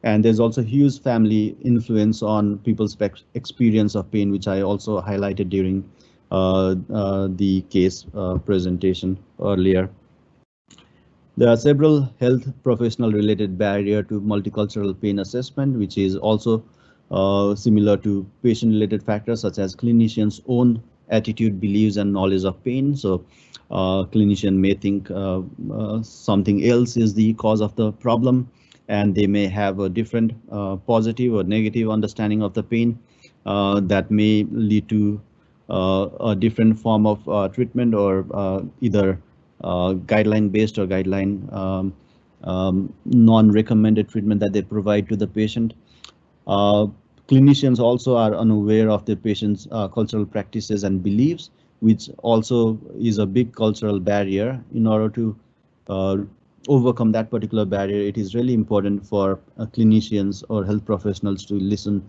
And there's also huge family influence on people's experience of pain, which I also highlighted during the case presentation earlier. There are several health professional related barrier to multicultural pain assessment, which is also similar to patient related factors such as clinicians' own attitude, beliefs, and knowledge of pain. So clinician may think something else is the cause of the problem, and they may have a different positive or negative understanding of the pain that may lead to a different form of treatment, or either guideline based or guideline non-recommended treatment that they provide to the patient. Clinicians also are unaware of the patient's cultural practices and beliefs, which also is a big cultural barrier. In order to overcome that particular barrier, it is really important for clinicians or health professionals to listen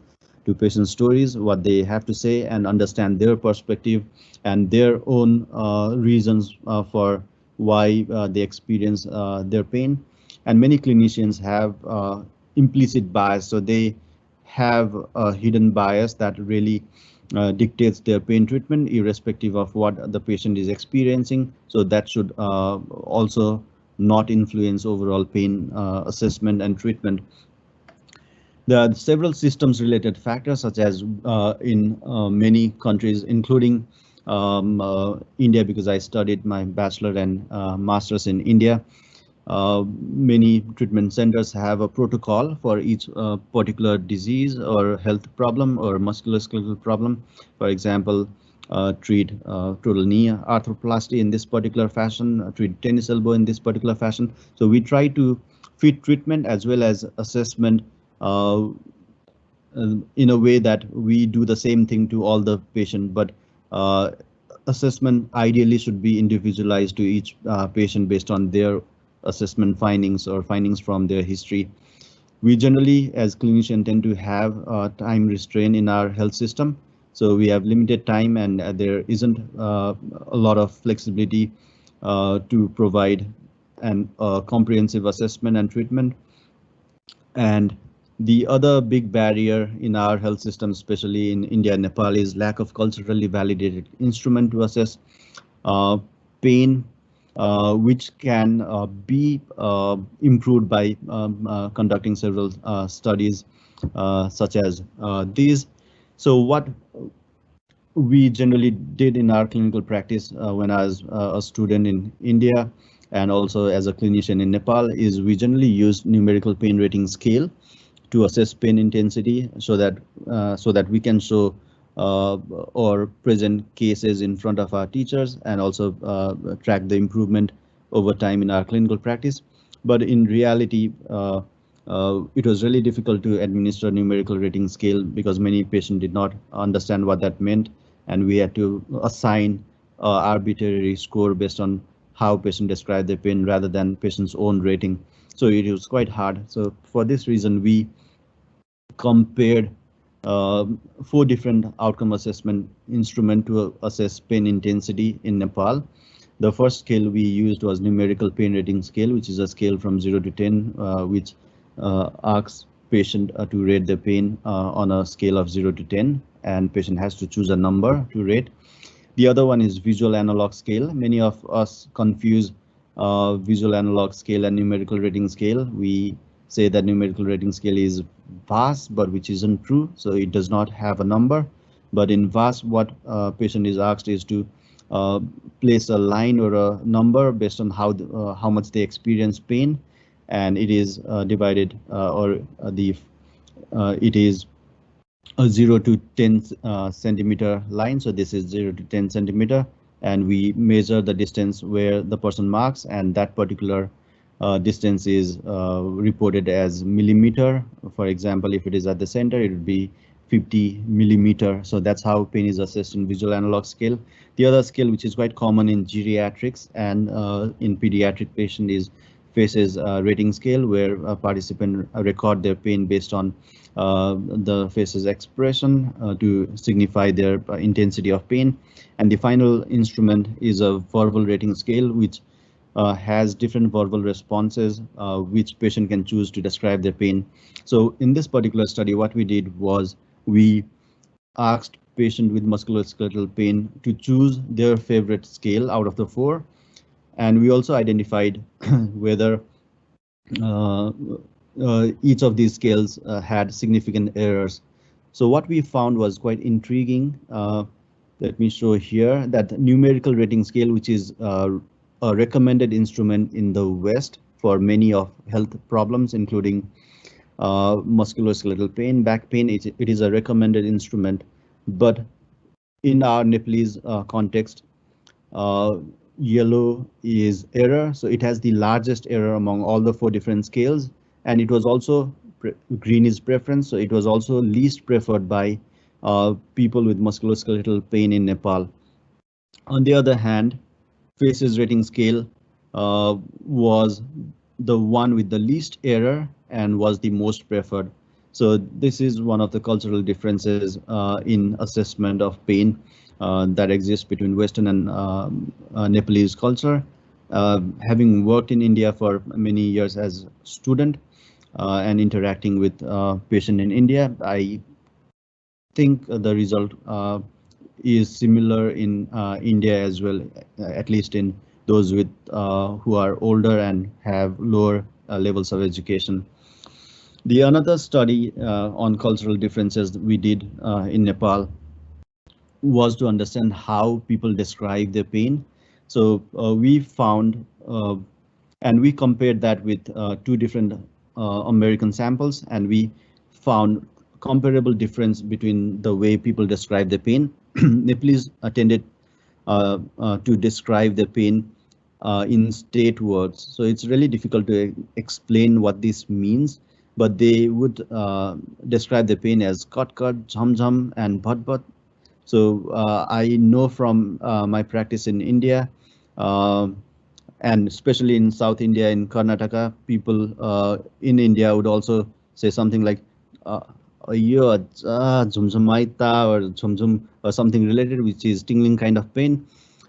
to patient stories, what they have to say, and understand their perspective and their own reasons for why they experience their pain. And many clinicians have implicit bias, so they have a hidden bias that really dictates their pain treatment irrespective of what the patient is experiencing. So that should also not influence overall pain assessment and treatment. There are several systems related factors, such as in many countries, including India, because I studied my bachelor and master's in India. Many treatment centers have a protocol for each particular disease or health problem or musculoskeletal problem. For example, treat total knee arthroplasty in this particular fashion, treat tennis elbow in this particular fashion. So we try to fit treatment as well as assessment in a way that we do the same thing to all the patient, but assessment ideally should be individualized to each patient based on their assessment findings or findings from their history. We generally, as clinicians, tend to have time restraint in our health system. So we have limited time, and there isn't a lot of flexibility to provide an comprehensive assessment and treatment. And the other big barrier in our health system, especially in India and Nepal, is lack of culturally validated instrument to assess pain, which can be improved by conducting several studies such as these. So what we generally did in our clinical practice when I was a student in India and also as a clinician in Nepal is we generally use numerical pain rating scale to assess pain intensity, so that we can show or present cases in front of our teachers and also track the improvement over time in our clinical practice. But in reality, it was really difficult to administer numerical rating scale because many patients did not understand what that meant, and we had to assign arbitrary score based on how patient described their pain rather than patient's own rating. So it was quite hard. So for this reason, we compared 4 different outcome assessment instruments to assess pain intensity in Nepal. The first scale we used was numerical pain rating scale, which is a scale from 0 to 10, which asks patient to rate the pain on a scale of 0 to 10, and patient has to choose a number to rate. The other one is visual analog scale. Many of us confuse visual analog scale and numerical rating scale. We say that numerical rating scale is VAS, but which isn't true. So it does not have a number. But in VAS, what patient is asked is to place a line or a number based on how much they experience pain, and it is divided it is a 0 to 10 centimeter line. So this is 0 to 10 centimeter, and we measure the distance where the person marks, and that particular distance is reported as millimeter. For example, if it is at the center, it would be 50 millimeter. So that's how pain is assessed in visual analog scale. The other scale, which is quite common in geriatrics and in pediatric patient, is faces rating scale, where a participant record their pain based on the face's expression to signify their intensity of pain. And the final instrument is a verbal rating scale, which has different verbal responses which patient can choose to describe their pain. So in this particular study, what we did was we asked patient with musculoskeletal pain to choose their favorite scale out of the 4, and we also identified whether each of these scales had significant errors. So what we found was quite intriguing. Let me show here that numerical rating scale, which is a recommended instrument in the West for many of health problems, including musculoskeletal pain, back pain. It is a recommended instrument, but in our Nepalese context, yellow is error, so it has the largest error among all the 4 different scales, and it was also green is preference, so it was also least preferred by people with musculoskeletal pain in Nepal. On the other hand, faces rating scale was the one with the least error and was the most preferred. So this is one of the cultural differences in assessment of pain that exists between Western and Nepalese culture. Having worked in India for many years as a student and interacting with patient in India, I think the result is similar in India as well, at least in those with who are older and have lower levels of education. The another study on cultural differences we did in Nepal was to understand how people describe their pain. So we found and we compared that with 2 different American samples, and we found comparable difference between the way people describe their pain. Nepalese tended to describe their pain in state words. So it's really difficult to explain what this means, but they would describe the pain as cut, jham jham, and bhat. So I know from my practice in India, and especially in South India, in Karnataka, people in India would also say something like jhumjhumaita or jhumjhum or something related, which is tingling kind of pain,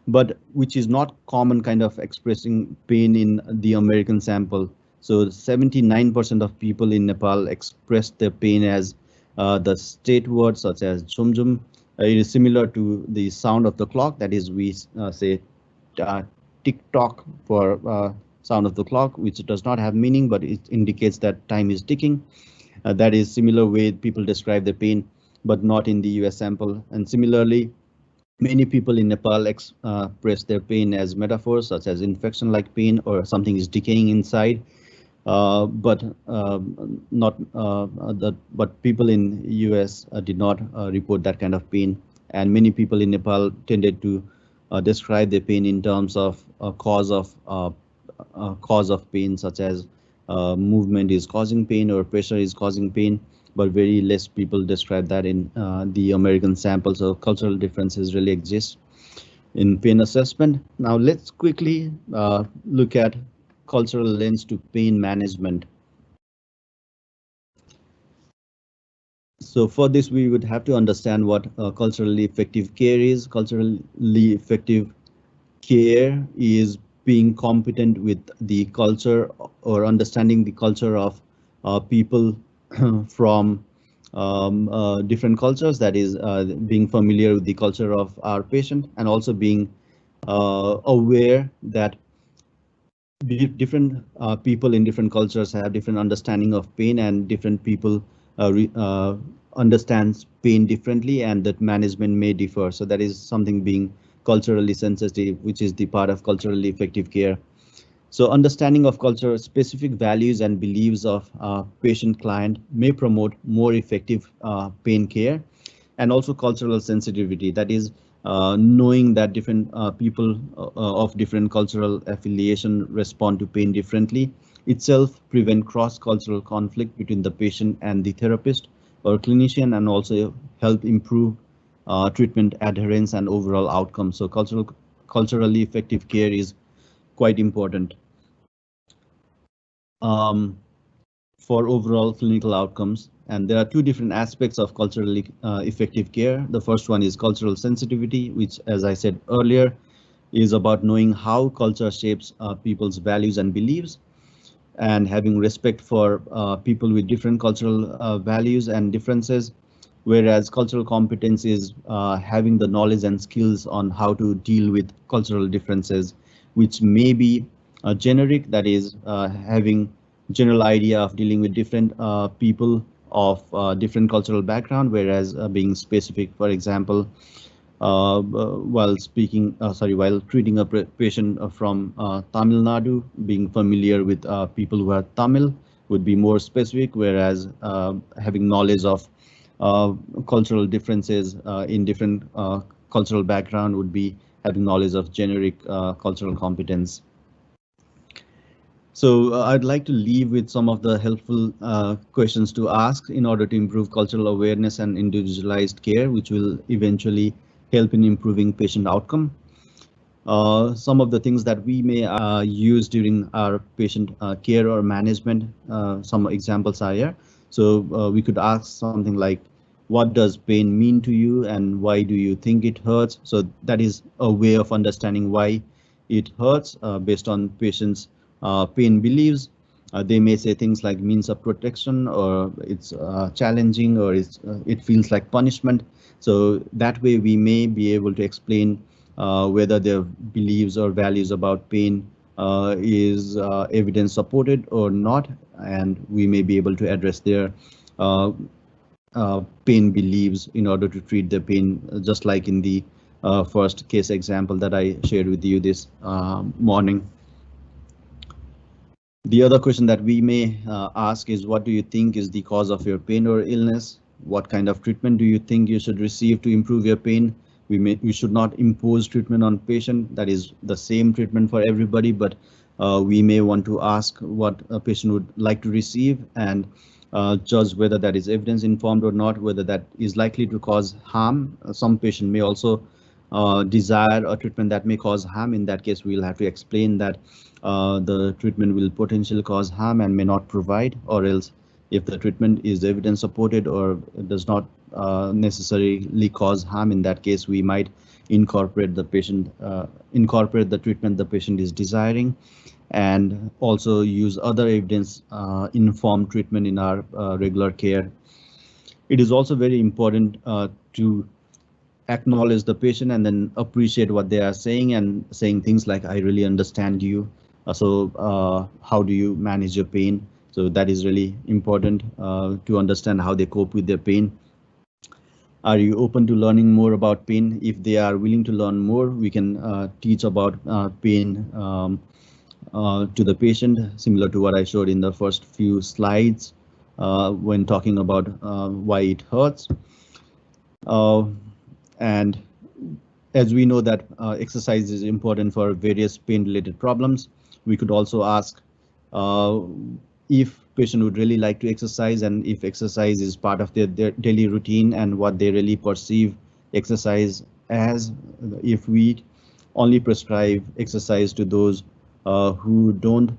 but which is not common kind of expressing pain in the American sample. So 79% of people in Nepal expressed their pain as the state words such as jhumjhum. It is similar to the sound of the clock, that is we say tick-tock for sound of the clock, which does not have meaning, but it indicates that time is ticking. That is similar way people describe the pain, but not in the US sample. And similarly, many people in Nepal express their pain as metaphors, such as infection-like pain or something is decaying inside. But people in US did not report that kind of pain, and many people in Nepal tended to describe their pain in terms of cause of pain, such as movement is causing pain or pressure is causing pain, but very less people describe that in the American sample. So cultural differences really exist in pain assessment. Now let's quickly look at cultural lens to pain management. So for this, we would have to understand what culturally effective care is. Culturally effective care is being competent with the culture or understanding the culture of people from different cultures, that is being familiar with the culture of our patient, and also being aware that different people in different cultures have different understanding of pain, and different people understands pain differently, and that management may differ. So that is something being culturally sensitive, which is the part of culturally effective care. So understanding of culture, specific values and beliefs of patient client may promote more effective pain care. And also cultural sensitivity, that is knowing that different people of different cultural affiliation respond to pain differently, itself prevent cross-cultural conflict between the patient and the therapist or clinician, and also help improve treatment adherence and overall outcomes. So culturally effective care is quite important for overall clinical outcomes. And there are two different aspects of culturally effective care. The first one is cultural sensitivity, which, as I said earlier, is about knowing how culture shapes people's values and beliefs, and having respect for people with different cultural values and differences. Whereas cultural competence is having the knowledge and skills on how to deal with cultural differences, which may be generic, that is having general idea of dealing with different people of different cultural background, whereas being specific, for example, while treating a patient from Tamil Nadu, being familiar with people who are Tamil would be more specific, whereas having knowledge of uh, cultural differences in different cultural background would be having knowledge of generic cultural competence. So I'd like to leave with some of the helpful questions to ask in order to improve cultural awareness and individualized care, which will eventually help in improving patient outcome. Some of the things that we may use during our patient care or management, some examples are here. So we could ask something like, what does pain mean to you and why do you think it hurts? So that is a way of understanding why it hurts based on patients' pain beliefs. They may say things like means of protection, or it's challenging, or it feels like punishment. So that way we may be able to explain whether their beliefs or values about pain is evidence supported or not, and we may be able to address their pain beliefs in order to treat the pain, just like in the first case example that I shared with you this morning. The other question that we may ask is, what do you think is the cause of your pain or illness? What kind of treatment do you think you should receive to improve your pain? We should not impose treatment on patient. That is the same treatment for everybody, but we may want to ask what a patient would like to receive, and judge whether that is evidence informed or not, whether that is likely to cause harm. Some patient may also desire a treatment that may cause harm. In that case, we'll have to explain that the treatment will potentially cause harm and may not provide, or else if the treatment is evidence supported or does not necessarily cause harm, in that case we might incorporate the treatment the patient is desiring, and also use other evidence informed treatment in our regular care. It is also very important to acknowledge the patient and then appreciate what they are saying, and saying things like, I really understand you. How do you manage your pain? So that is really important to understand how they cope with their pain. Are you open to learning more about pain? If they are willing to learn more, we can teach about pain to the patient, similar to what I showed in the first few slides when talking about why it hurts. And as we know that exercise is important for various pain-related problems, we could also ask if patient would really like to exercise, and if exercise is part of their daily routine, and what they really perceive exercise as. If we only prescribe exercise to those who don't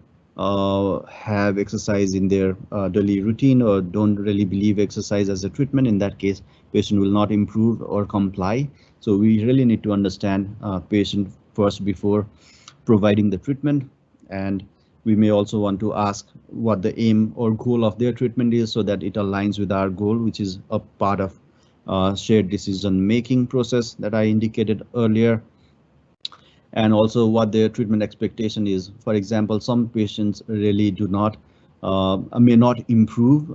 have exercise in their daily routine, or don't really believe exercise as a treatment, in that case patient will not improve or comply. So we really need to understand patient first before providing the treatment. And we may also want to ask what the aim or goal of their treatment is, so that it aligns with our goal, which is a part of shared decision making process that I indicated earlier. and also what their treatment expectation is. For example, some patients really do not may not improve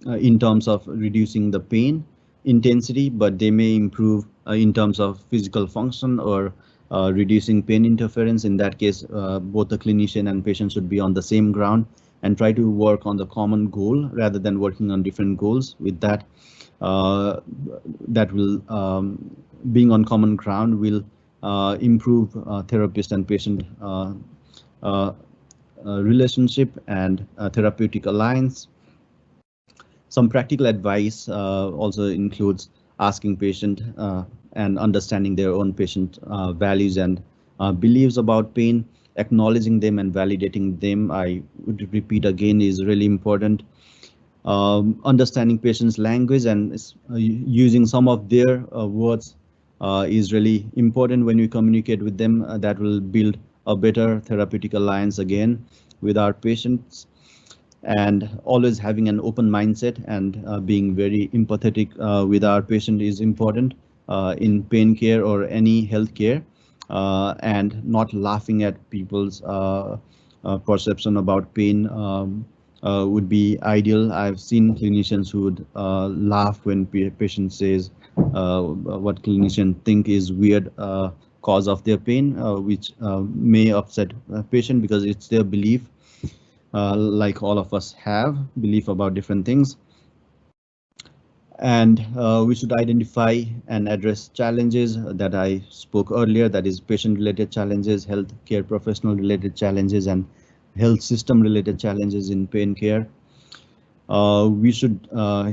in terms of reducing the pain intensity, but they may improve in terms of physical function or reducing pain interference. In that case, both the clinician and patient should be on the same ground and try to work on the common goal rather than working on different goals. With that, that will being on common ground will improve therapist and patient uh, relationship and therapeutic alliance. Some practical advice also includes asking patient and understanding their own patient values and beliefs about pain, acknowledging them and validating them. I would repeat again, is really important. Understanding patients' language and using some of their words is really important when we communicate with them. That will build a better therapeutic alliance again with our patients. And always having an open mindset and being very empathetic with our patient is important in pain care or any health care, and not laughing at people's perception about pain would be ideal. I've seen clinicians who would laugh when patient says what clinician think is weird cause of their pain, which may upset a patient because it's their belief. Like all of us have belief about different things. And we should identify and address challenges that I spoke earlier, that is patient-related challenges, healthcare professional-related challenges, and health system-related challenges in pain care. We should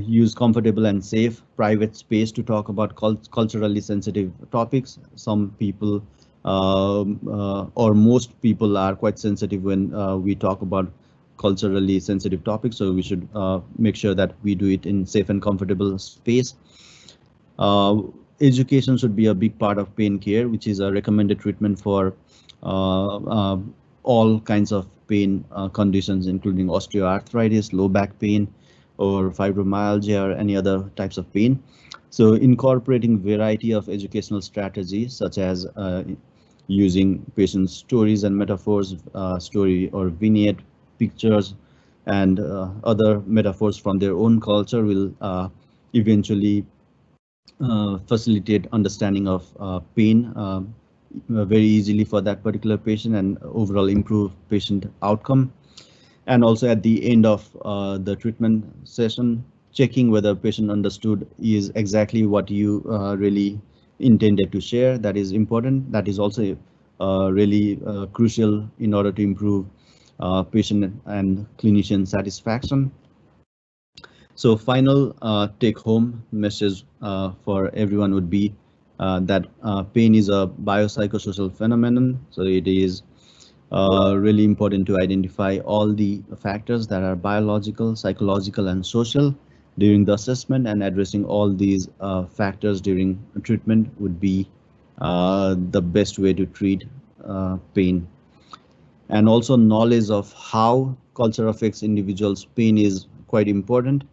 use comfortable and safe private space to talk about culturally sensitive topics. Some people or most people are quite sensitive when we talk about culturally sensitive topics, so we should make sure that we do it in safe and comfortable space. Education should be a big part of pain care, which is a recommended treatment for all kinds of pain conditions, including osteoarthritis, low back pain, or fibromyalgia, or any other types of pain. So incorporating variety of educational strategies, such as using patient stories and metaphors, story or vignette, pictures, and other metaphors from their own culture will eventually facilitate understanding of pain very easily for that particular patient and overall improve patient outcome. And also at the end of the treatment session, checking whether patient understood is exactly what you really intended to share. That is important. That is also really crucial in order to improve patient and clinician satisfaction. So final take-home message for everyone would be that pain is a biopsychosocial phenomenon. So it is really important to identify all the factors that are biological, psychological, and social during the assessment, and addressing all these factors during treatment would be the best way to treat pain. And also knowledge of how culture affects individuals' pain is quite important.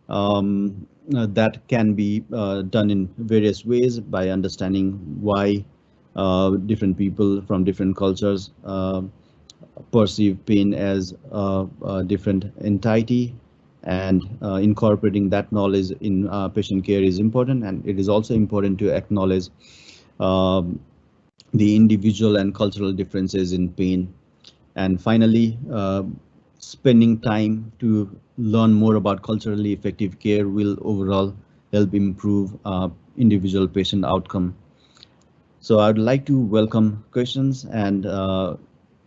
That can be done in various ways by understanding why different people from different cultures perceive pain as a different entity, and incorporating that knowledge in patient care is important. And it is also important to acknowledge the individual and cultural differences in pain. And finally, spending time to learn more about culturally effective care will overall help improve individual patient outcome. So I'd like to welcome questions and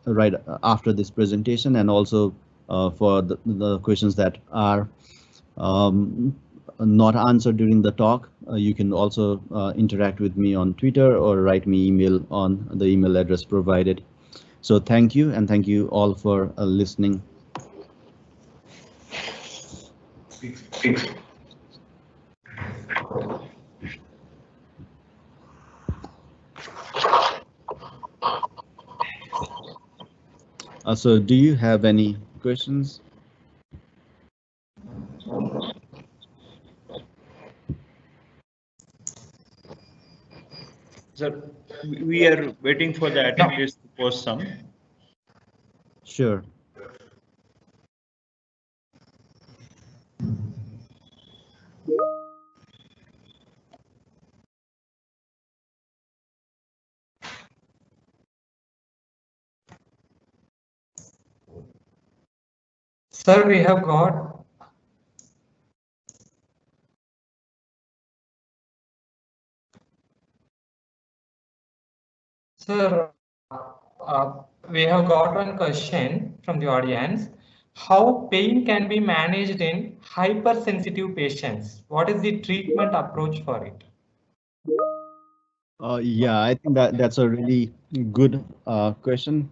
right after this presentation, and also for the questions that are not answered during the talk, you can also interact with me on Twitter or write me email on the email address provided. So thank you, and thank you all for listening. So do you have any questions? Sir, we are waiting for the attendees to post some. Sure. Sir, we have got. Sir, we have got one question from the audience. How pain can be managed in hypersensitive patients? What is the treatment approach for it? Yeah, I think that's a really good question.